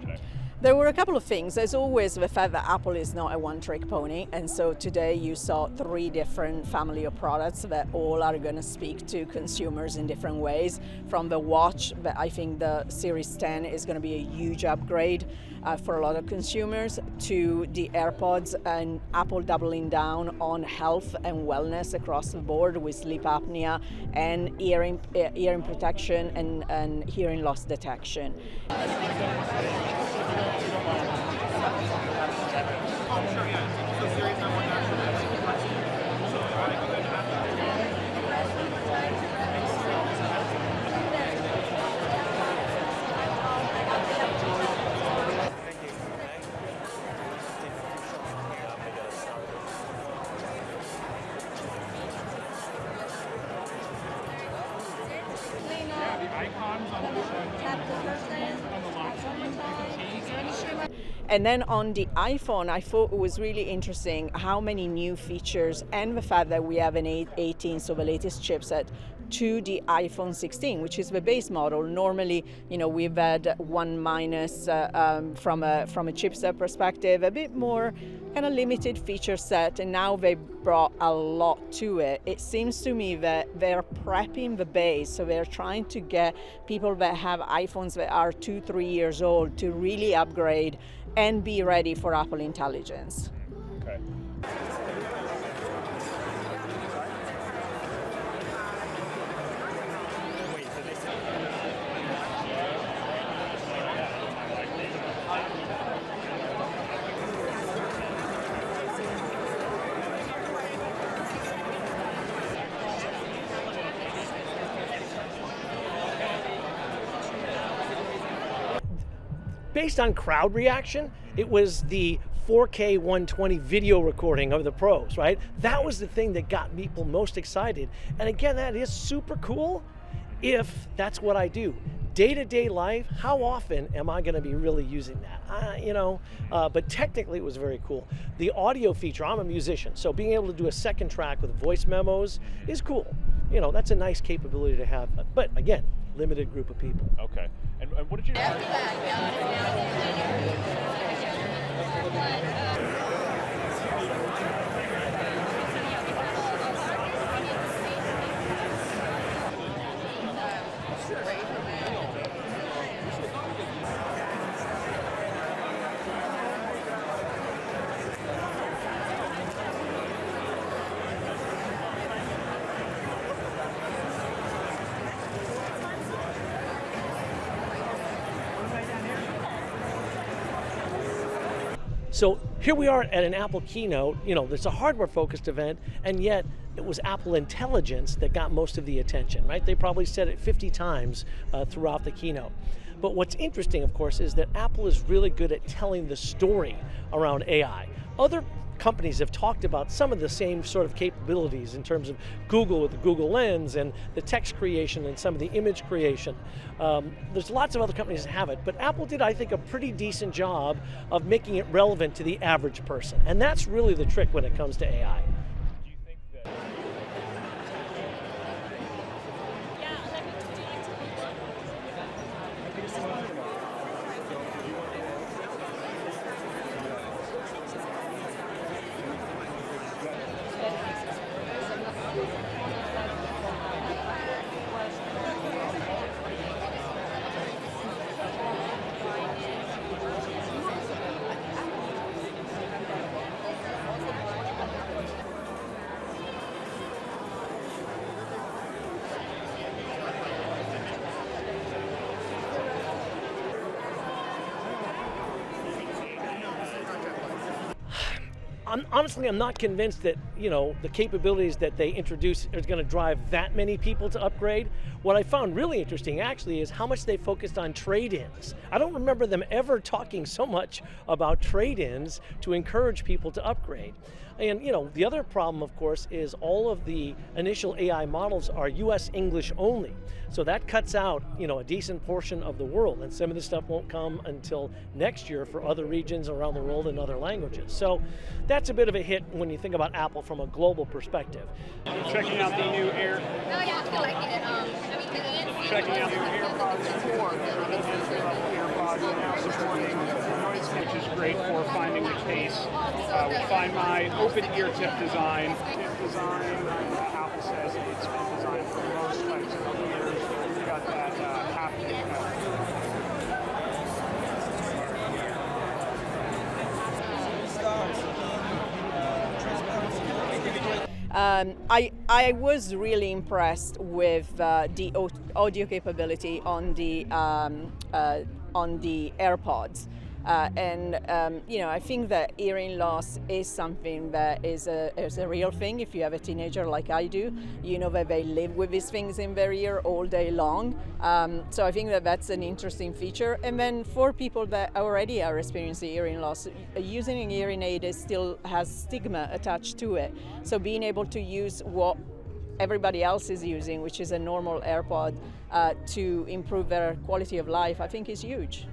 today? There were a couple of things. There's always the fact that Apple is not a one-trick pony, and so today you saw 3 different family of products that all are going to speak to consumers in different ways. From the watch, but I think the Series 10 is going to be a huge upgrade for a lot of consumers, to the AirPods, and Apple doubling down on health and wellness across the board with sleep apnea and hearing protection and hearing loss detection. And then on the iPhone, I thought it was really interesting how many new features, and the fact that we have an 18, so the latest chipset, to the iPhone 16, which is the base model. Normally, we've had 1 minus from a chipset perspective, a bit more kind of limited feature set, and now they brought a lot to it. It seems to me that they're prepping the base, so they're trying to get people that have iPhones that are 2-3 years old to really upgrade and be ready for Apple Intelligence. Okay. Based on crowd reaction, it was the 4K 120 video recording of the pros, right? That was the thing that got people most excited. And again, that is super cool if that's what I do. Day-to-day life, how often am I going to be really using that? But technically it was very cool. The audio feature, I'm a musician, so being able to do a second track with voice memos is cool. That's a nice capability to have. But again, limited group of people. Okay. And what did you... So here we are at an Apple keynote. There's a hardware-focused event, and yet it was Apple Intelligence that got most of the attention, right? They probably said it 50 times throughout the keynote. But what's interesting, of course, is that Apple is really good at telling the story around AI. Other companies have talked about some of the same sort of capabilities in terms of Google with the Google Lens and the text creation and some of the image creation. There's lots of other companies that have it, but Apple did, I think, a pretty decent job of making it relevant to the average person. And that's really the trick when it comes to AI. Do you think that... Honestly, I'm not convinced that the capabilities that they introduce are going to drive that many people to upgrade. What I found really interesting actually is how much they focused on trade-ins. I don't remember them ever talking so much about trade-ins to encourage people to upgrade. And the other problem, of course, is all of the initial AI models are US English only. So that cuts out a decent portion of the world, and some of this stuff won't come until next year for other regions around the world in other languages. So that's a bit of a hit when you think about Apple from a global perspective. Checking out the new Air... Oh yeah, I like it. Checking out the new AirPods 4. AirPods are now supporting case with Find My open ear tip design. Apple says it's been designed for most types of ears. You got that haptic. I was really impressed with the audio capability on the AirPods. I think that hearing loss is something that is a real thing. If you have a teenager like I do, you know that they live with these things in their ear all day long. So I think that that's an interesting feature. And then for people that already are experiencing hearing loss, using an hearing aid still has stigma attached to it. So being able to use what everybody else is using, which is a normal AirPod, to improve their quality of life, I think is huge.